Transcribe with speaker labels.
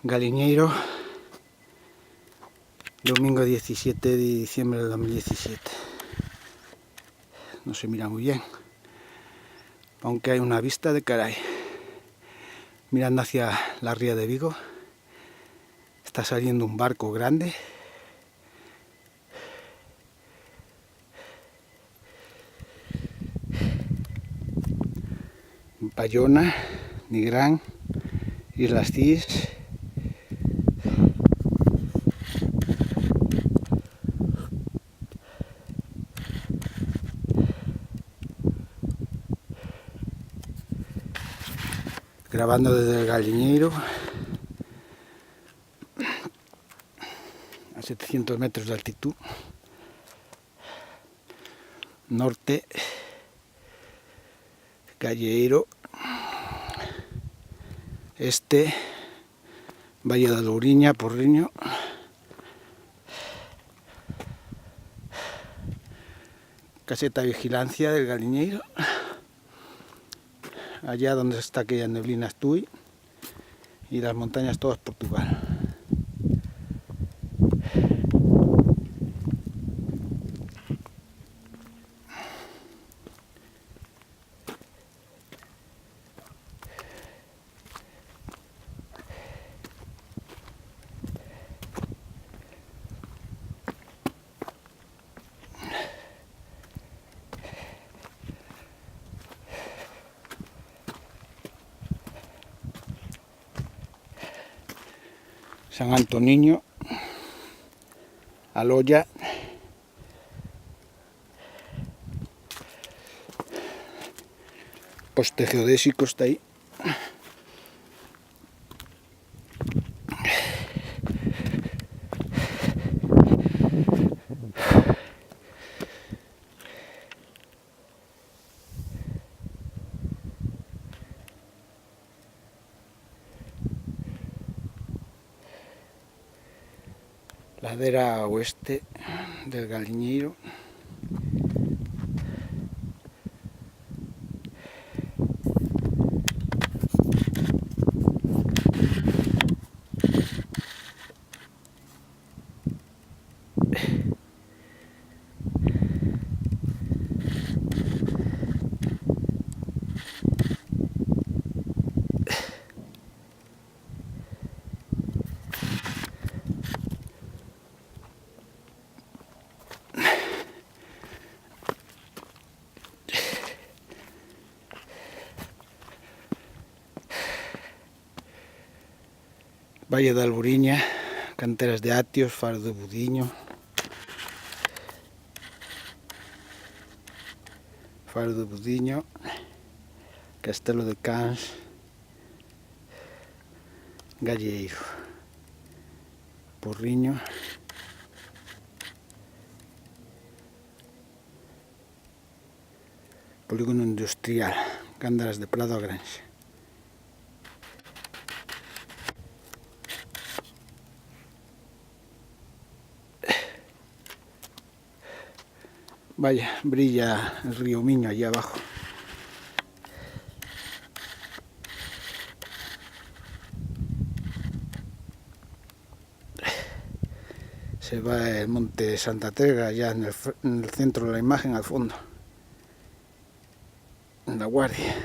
Speaker 1: Galiñeiro, domingo 17 de diciembre del 2017. No se mira muy bien, aunque hay una vista de caray. Mirando hacia la ría de Vigo, está saliendo un barco grande. Bayona, Nigrán, Islas Cíes. Grabando desde el Galiñeiro, a 700 metros de altitud, norte, Galleiro, este, Valle da Louriña, Porriño, caseta de vigilancia del Galiñeiro, allá donde está aquella neblina Tui, y las montañas todas Portugal. San Antoniño, Aloya, poste geodésico está ahí. Ladera oeste del Galiñeiro. Valle da Louriña, canteras de Atios, Faro de Budiño, Castelo de Cans, Galleiro, Porriño, polígono industrial, Gándaras de Prado a Granxa. Vaya, brilla el río Miño allá abajo. Se va el monte Santa Terga allá en el centro de la imagen, al fondo, en La Guardia.